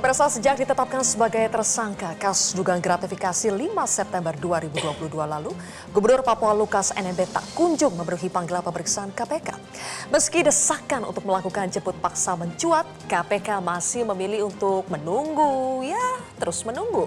Pemirsa, sejak ditetapkan sebagai tersangka kasus dugaan gratifikasi 5 September 2022 lalu, Gubernur Papua Lukas NMB tak kunjung memenuhi panggilan pemeriksaan KPK. Meski desakan untuk melakukan jemput paksa mencuat, KPK masih memilih untuk menunggu, terus menunggu.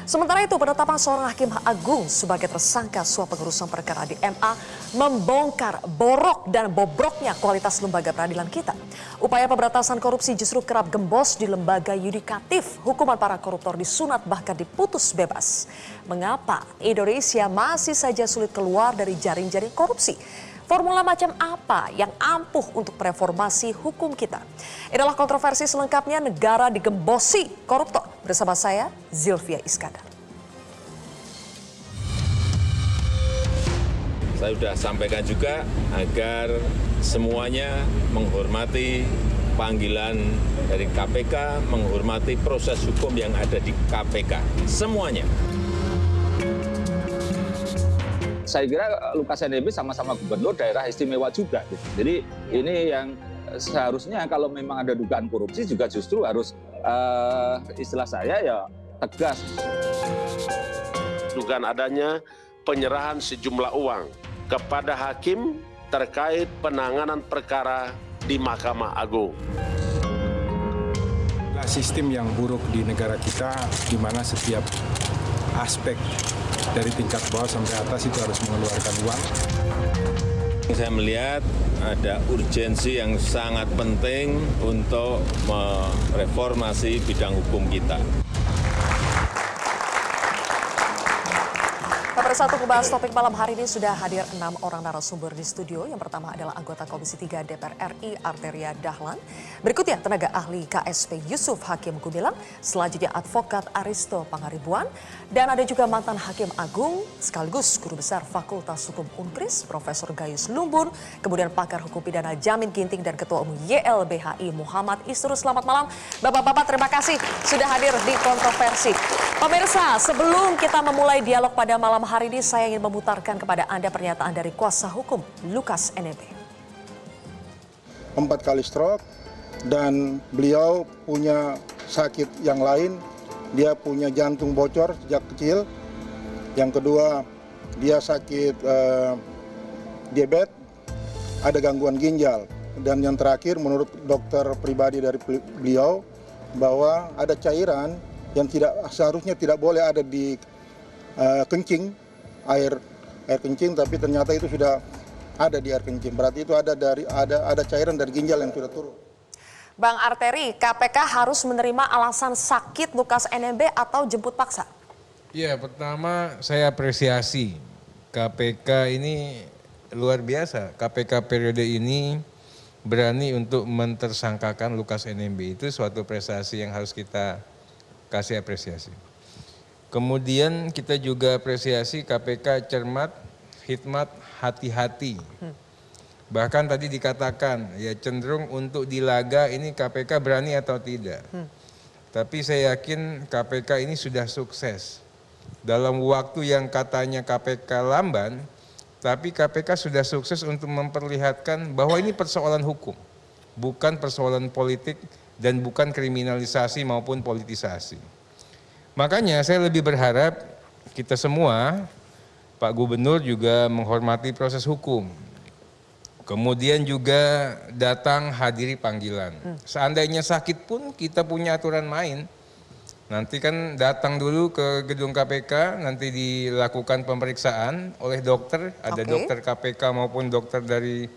Sementara itu, penetapan seorang hakim agung sebagai tersangka suap pengurusan perkara di MA membongkar borok dan bobroknya kualitas lembaga peradilan kita. Upaya pemberantasan korupsi justru kerap gembos di lembaga yudikatif. Hukuman para koruptor disunat bahkan diputus bebas. Mengapa Indonesia masih saja sulit keluar dari jaring-jaring korupsi? Formula macam apa yang ampuh untuk reformasi hukum kita? Inilah kontroversi selengkapnya negara digembosi koruptor. Bersama saya, Zilvia Iskandar. Saya sudah sampaikan juga agar semuanya menghormati panggilan dari KPK, menghormati proses hukum yang ada di KPK. Semuanya. Saya kira Lukas NMB sama-sama gubernur daerah istimewa juga. Jadi ini yang seharusnya kalau memang ada dugaan korupsi juga justru harus istilah saya ya tegas. Dugaan adanya penyerahan sejumlah uang kepada hakim terkait penanganan perkara di Mahkamah Agung. Sistem yang buruk di negara kita, di mana setiap aspek dari tingkat bawah sampai atas itu harus mengeluarkan uang. Saya melihat ada urgensi yang sangat penting untuk mereformasi bidang hukum kita. Satu membahas topik malam hari ini sudah hadir 6 orang narasumber di studio. Yang pertama adalah anggota Komisi 3 DPR RI Arteria Dahlan. Berikutnya tenaga ahli KSP Yusuf Hakim Gumilang. Selanjutnya advokat Aristo Pangaribuan. Dan ada juga mantan Hakim Agung sekaligus Guru Besar Fakultas Hukum Unkris Profesor Gayus Lumbun. Kemudian pakar hukum pidana Jamin Ginting dan Ketua Umum YLBHI Muhammad Isrur. Selamat malam Bapak-bapak, terima kasih sudah hadir di kontroversi. Pemirsa, sebelum kita memulai dialog pada malam hari ini, saya ingin memutarkan kepada Anda pernyataan dari kuasa hukum Lukas NMB. 4 kali stroke dan beliau punya sakit yang lain. Dia punya jantung bocor sejak kecil. Yang kedua, dia sakit diabetes, ada gangguan ginjal. Dan yang terakhir, menurut dokter pribadi dari beliau, bahwa ada cairan yang seharusnya tidak boleh ada di kencing, air kencing, tapi ternyata itu sudah ada di air kencing. Berarti itu ada cairan dari ginjal yang sudah turun. Bang Arteri, KPK harus menerima alasan sakit Lukas NMB atau jemput paksa? Ya, pertama saya apresiasi KPK ini luar biasa. KPK periode ini berani untuk mentersangkakan Lukas NMB, itu suatu prestasi yang harus kita kasih apresiasi. Kemudian kita juga apresiasi KPK cermat, hikmat, hati-hati. Bahkan tadi dikatakan ya cenderung untuk dilaga ini KPK berani atau tidak. Tapi saya yakin KPK ini sudah sukses. Dalam waktu yang katanya KPK lamban, tapi KPK sudah sukses untuk memperlihatkan bahwa ini persoalan hukum, bukan persoalan politik dan bukan kriminalisasi maupun politisasi. Makanya saya lebih berharap kita semua, Pak Gubernur juga menghormati proses hukum. Kemudian juga datang hadiri panggilan. Seandainya sakit pun kita punya aturan main. Nanti kan datang dulu ke gedung KPK, nanti dilakukan pemeriksaan oleh dokter, ada dokter KPK maupun dokter dari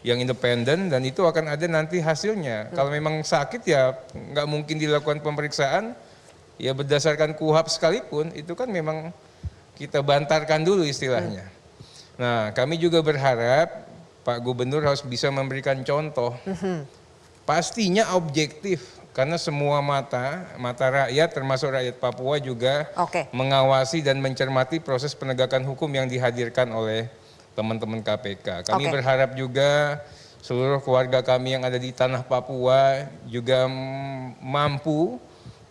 yang independen, dan itu akan ada nanti hasilnya. Kalau memang sakit ya nggak mungkin dilakukan pemeriksaan, ya berdasarkan KUHAP sekalipun, itu kan memang kita bantarkan dulu istilahnya. Nah, kami juga berharap Pak Gubernur harus bisa memberikan contoh. Pastinya objektif, karena semua mata rakyat termasuk rakyat Papua juga mengawasi dan mencermati proses penegakan hukum yang dihadirkan oleh teman-teman KPK. Kami berharap juga seluruh keluarga kami yang ada di tanah Papua juga mampu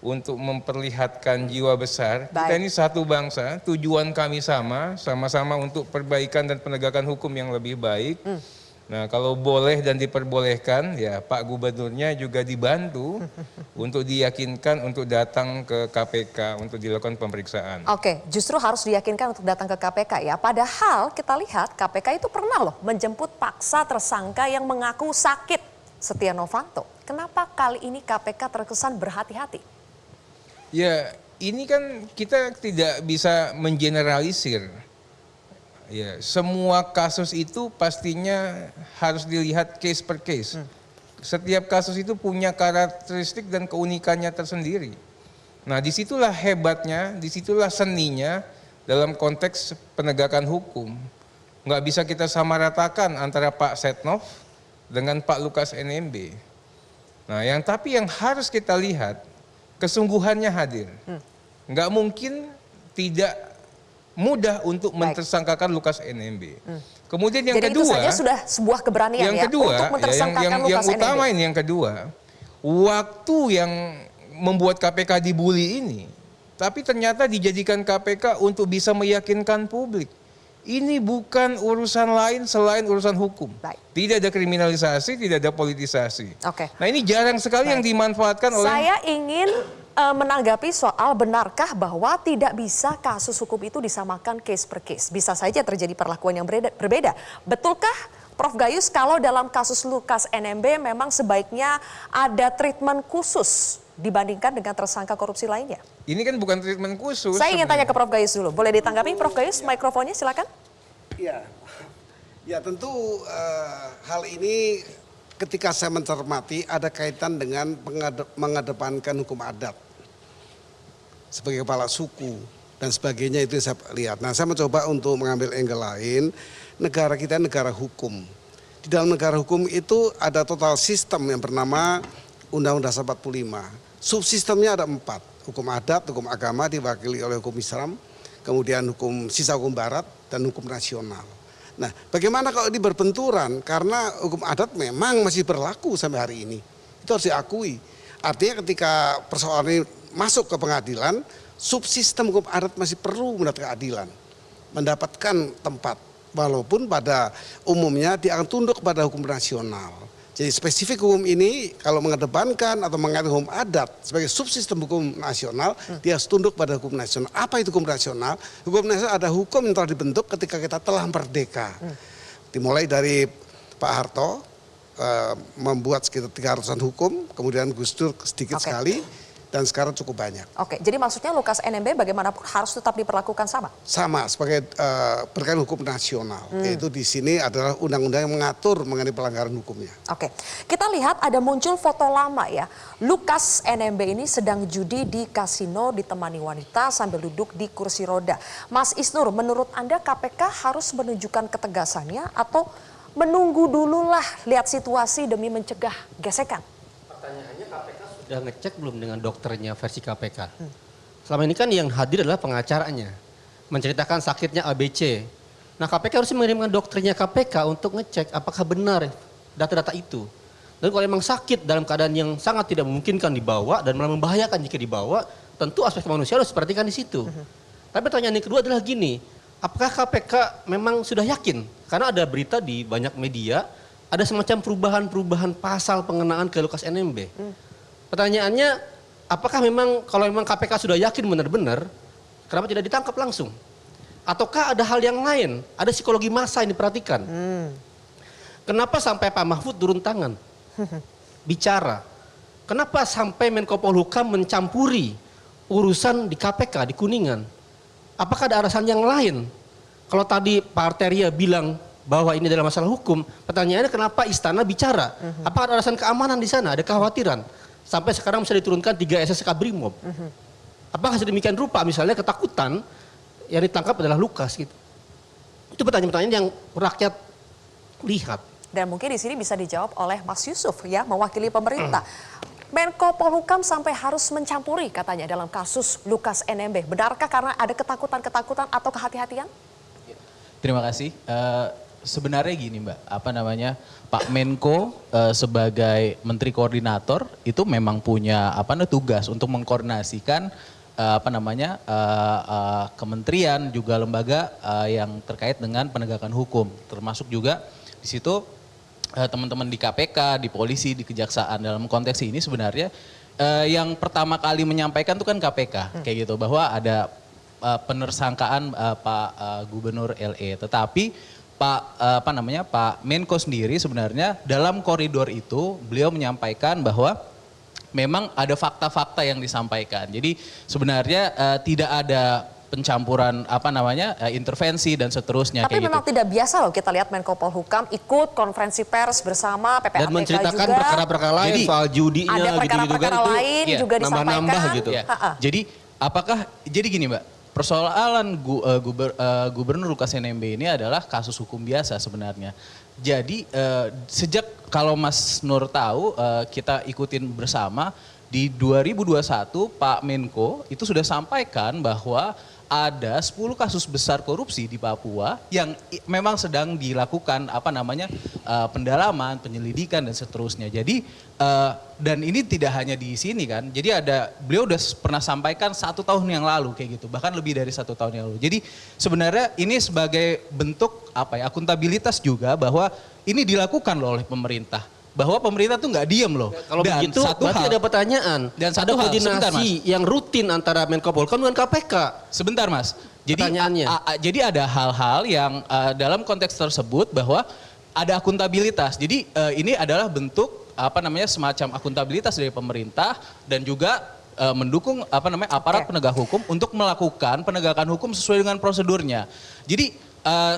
untuk memperlihatkan jiwa besar. Kita ini satu bangsa, tujuan kami sama-sama untuk perbaikan dan penegakan hukum yang lebih baik. Nah, kalau boleh dan diperbolehkan, ya Pak Gubernurnya juga dibantu untuk diyakinkan untuk datang ke KPK untuk dilakukan pemeriksaan. Oke, justru harus diyakinkan untuk datang ke KPK ya. Padahal kita lihat KPK itu pernah loh menjemput paksa tersangka yang mengaku sakit, Setia Novanto. Kenapa kali ini KPK terkesan berhati-hati? Ya, ini kan kita tidak bisa mengeneralisir. Ya, semua kasus itu pastinya harus dilihat case per case. Setiap kasus itu punya karakteristik dan keunikannya tersendiri. Nah, disitulah hebatnya, disitulah seninya dalam konteks penegakan hukum. Nggak bisa kita samaratakan antara Pak Setnov dengan Pak Lukas NMB. Nah, tapi yang harus kita lihat, kesungguhannya hadir. Nggak mungkin tidak mudah untuk mentersangkakan Lukas NMB. Kemudian yang Jadi kedua, itu saja sudah sebuah keberanian yang ya kedua, untuk mentersangkakan yang Lukas NMB. utama ini yang kedua, waktu yang membuat KPK dibully ini, tapi ternyata dijadikan KPK untuk bisa meyakinkan publik. Ini bukan urusan lain selain urusan hukum. Baik. Tidak ada kriminalisasi, tidak ada politisasi. Oke. Nah, ini jarang sekali yang dimanfaatkan oleh. Saya ingin menanggapi soal benarkah bahwa tidak bisa kasus hukum itu disamakan case per case. Bisa saja terjadi perlakuan yang berbeda. Betulkah Prof. Gayus kalau dalam kasus Lukas NMB memang sebaiknya ada treatment khusus dibandingkan dengan tersangka korupsi lainnya? Ini kan bukan treatment khusus. Saya ingin tanya ke Prof. Gayus dulu. Boleh ditanggapi Prof. Gayus? Mikrofonnya silakan. Ya tentu hal ini ketika saya mencermati ada kaitan dengan mengedepankan hukum adat sebagai kepala suku dan sebagainya, itu saya lihat. Nah, saya mencoba untuk mengambil angle lain. Negara kita negara hukum. Di dalam negara hukum itu ada total sistem yang bernama Undang-Undang 45. Subsistemnya ada 4. Hukum adat, hukum agama diwakili oleh hukum Islam, kemudian sisa hukum barat dan hukum nasional. Nah, bagaimana kalau ini berbenturan? Karena hukum adat memang masih berlaku sampai hari ini. Itu harus diakui. Artinya ketika persoalan ini masuk ke pengadilan, subsistem hukum adat masih perlu mendapat keadilan, mendapatkan tempat. Walaupun pada umumnya dia akan tunduk kepada hukum nasional. Jadi spesifik hukum ini kalau mengedepankan atau mengatakan hukum adat sebagai subsistem hukum nasional, dia harus tunduk pada hukum nasional. Apa itu hukum nasional? Hukum nasional ada hukum yang telah dibentuk ketika kita telah merdeka. Dimulai dari Pak Harto membuat sekitar 300-an hukum, kemudian Gus Dur sedikit sekali, dan sekarang cukup banyak. Oke, jadi maksudnya Lukas NMB bagaimanapun harus tetap diperlakukan sama? Sama, sebagai berkaitan hukum nasional. Yaitu di sini adalah undang-undang yang mengatur mengenai pelanggaran hukumnya. Oke, kita lihat ada muncul foto lama ya. Lukas NMB ini sedang judi di kasino ditemani wanita sambil duduk di kursi roda. Mas Isnur, menurut Anda KPK harus menunjukkan ketegasannya atau menunggu dululah lihat situasi demi mencegah gesekan? Pertanyaannya KPK sudah ngecek belum dengan dokternya versi KPK? Selama ini kan yang hadir adalah pengacaranya. Menceritakan sakitnya ABC. Nah, KPK harus mengirimkan dokternya KPK untuk ngecek apakah benar data-data itu. Dan kalau memang sakit dalam keadaan yang sangat tidak memungkinkan dibawa dan malah membahayakan jika dibawa, tentu aspek manusia harus diperhatikan di situ. Tapi pertanyaan yang kedua adalah gini, apakah KPK memang sudah yakin? Karena ada berita di banyak media, ada semacam perubahan-perubahan pasal pengenaan ke Lukas NMB. Pertanyaannya, apakah memang kalau memang KPK sudah yakin benar-benar, kenapa tidak ditangkap langsung? Ataukah ada hal yang lain? Ada psikologi massa yang diperhatikan? Kenapa sampai Pak Mahfud turun tangan? Bicara. Kenapa sampai Menko Polhukam mencampuri urusan di KPK, di Kuningan? Apakah ada alasan yang lain? Kalau tadi Pak Arteria bilang bahwa ini adalah masalah hukum, pertanyaannya kenapa istana bicara? Apakah ada alasan keamanan di sana? Ada kekhawatiran? Sampai sekarang bisa diturunkan 3 SSK Brimob. Apakah sedemikian rupa misalnya ketakutan yang ditangkap adalah Lukas gitu? Itu pertanyaan-pertanyaan yang rakyat lihat. Dan mungkin di sini bisa dijawab oleh Mas Yusuf ya, mewakili pemerintah. Menko Polhukam sampai harus mencampuri katanya dalam kasus Lukas NMB. Benarkah karena ada ketakutan-ketakutan atau kehati-hatian? Terima kasih. Sebenarnya gini Mbak, Pak Menko sebagai Menteri Koordinator itu memang punya tugas untuk mengkoordinasikan kementerian juga lembaga yang terkait dengan penegakan hukum, termasuk juga di situ teman-teman di KPK, di polisi, di kejaksaan dalam konteks ini sebenarnya yang pertama kali menyampaikan itu kan KPK kayak gitu, bahwa ada penersangkaan Pak Gubernur LE, tetapi Pak Menko sendiri sebenarnya dalam koridor itu beliau menyampaikan bahwa memang ada fakta-fakta yang disampaikan. Jadi sebenarnya tidak ada pencampuran intervensi dan seterusnya. Tapi kayak memang gitu. tidak biasa loh kita lihat Menko Polhukam ikut konferensi pers bersama PPATK Dan menceritakan juga. perkara-perkara lain soal judinya Ada perkara-perkara lain iya, juga disampaikan. nambah-nambah gitu. Ya. Jadi jadi gini Mbak, persoalan Gubernur Lukas NMB ini adalah kasus hukum biasa sebenarnya. Jadi sejak kalau Mas Nur tahu kita ikutin bersama di 2021 Pak Menko itu sudah sampaikan bahwa ada 10 kasus besar korupsi di Papua yang memang sedang dilakukan pendalaman, penyelidikan dan seterusnya. Jadi dan ini tidak hanya di sini kan. Jadi beliau udah pernah sampaikan 1 tahun yang lalu kayak gitu, bahkan lebih dari 1 tahun yang lalu. Jadi sebenarnya ini sebagai bentuk akuntabilitas juga bahwa ini dilakukan loh oleh pemerintah. Bahwa pemerintah tuh nggak diem loh. Kalau begitu berarti ada pertanyaan. Dan ada koordinasi yang rutin antara Menko Polhukam dengan KPK. Sebentar Mas. Jadi pertanyaannya. Jadi ada hal-hal yang dalam konteks tersebut bahwa ada akuntabilitas. Jadi ini adalah bentuk semacam akuntabilitas dari pemerintah dan juga mendukung aparat penegak hukum untuk melakukan penegakan hukum sesuai dengan prosedurnya. Jadi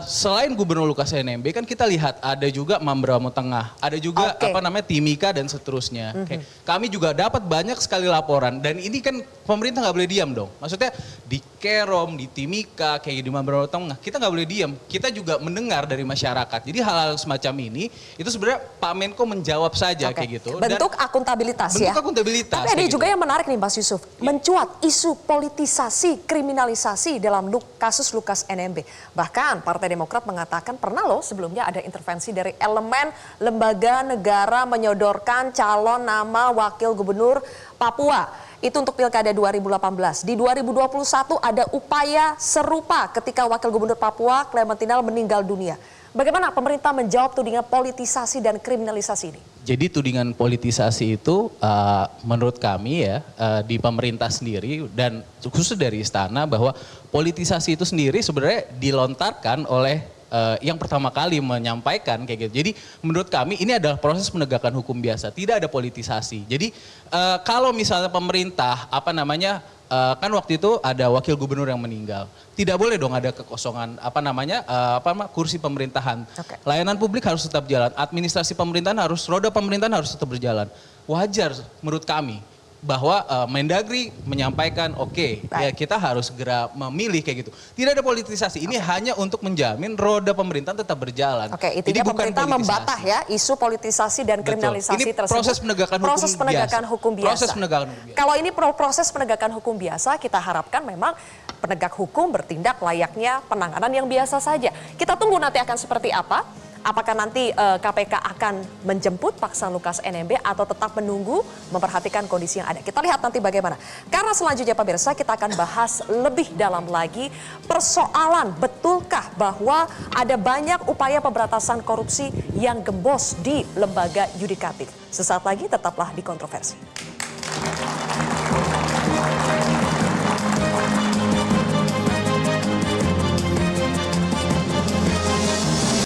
selain Gubernur Lukas NMB kan kita lihat ada juga Mamberamo Tengah, ada juga Timika dan seterusnya. Kami juga dapat banyak sekali laporan dan ini kan pemerintah nggak boleh diam dong. Maksudnya di Kerom, di Timika, kayak di Mamberamo Tengah kita nggak boleh diam. Kita juga mendengar dari masyarakat. Jadi hal-hal semacam ini itu sebenarnya Pak Menko menjawab saja kayak gitu. Bentuk akuntabilitas ya. Bentuk akuntabilitas. Tapi ada juga yang menarik nih Mas Yusuf, mencuat isu politisasi, kriminalisasi dalam kasus Lukas NMB. Bahkan Partai Demokrat mengatakan pernah loh sebelumnya ada intervensi dari elemen lembaga negara menyodorkan calon nama wakil gubernur Papua. Itu untuk Pilkada 2018. Di 2021 ada upaya serupa ketika wakil gubernur Papua Clementinal meninggal dunia. Bagaimana pemerintah menjawab tudingan politisasi dan kriminalisasi ini? Jadi tudingan politisasi itu menurut kami ya di pemerintah sendiri dan khusus dari istana bahwa politisasi itu sendiri sebenarnya dilontarkan oleh yang pertama kali menyampaikan kayak gitu. Jadi menurut kami ini adalah proses penegakan hukum biasa, tidak ada politisasi. Jadi kalau misalnya pemerintah kan waktu itu ada wakil gubernur yang meninggal. Tidak boleh dong ada kekosongan kursi pemerintahan. Layanan publik harus tetap jalan, administrasi pemerintahan roda pemerintahan harus tetap berjalan. Wajar menurut kami bahwa Mendagri menyampaikan ya kita harus segera memilih kayak gitu. Tidak ada politisasi. Ini hanya untuk menjamin roda pemerintahan tetap berjalan. Intinya pemerintah membatah ya isu politisasi dan kriminalisasi ini tersebut. Proses penegakan hukum biasa. Proses penegakan hukum biasa. Kalau ini proses penegakan hukum biasa, kita harapkan memang penegak hukum bertindak layaknya penanganan yang biasa saja. Kita tunggu nanti akan seperti apa. Apakah nanti KPK akan menjemput paksa Lukas NMB atau tetap menunggu memperhatikan kondisi yang ada. Kita lihat nanti bagaimana. Karena selanjutnya pemirsa kita akan bahas lebih dalam lagi persoalan betulkah bahwa ada banyak upaya pemberantasan korupsi yang gembos di lembaga yudikatif. Sesaat lagi tetaplah di Kontroversi.